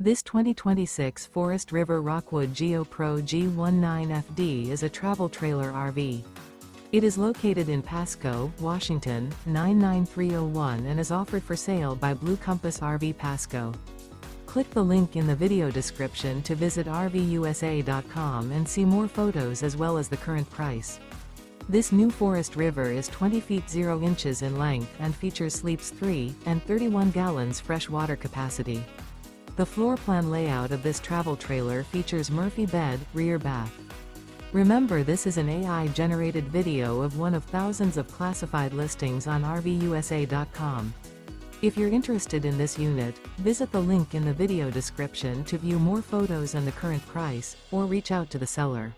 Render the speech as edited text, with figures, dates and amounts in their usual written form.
This 2026 Forest River Rockwood Geo Pro G19FD is a travel trailer RV. It is located in Pasco, Washington, 99301 and is offered for sale by Blue Compass RV Pasco. Click the link in the video description to visit RVUSA.com and see more photos as well as the current price. This new Forest River is 20 feet 0 inches in length and features sleeps 3 and 31 gallons fresh water capacity. The floor plan layout of this travel trailer features Murphy bed, rear bath. Remember, this is an AI-generated video of one of thousands of classified listings on RVUSA.com. If you're interested in this unit, visit the link in the video description to view more photos and the current price, or reach out to the seller.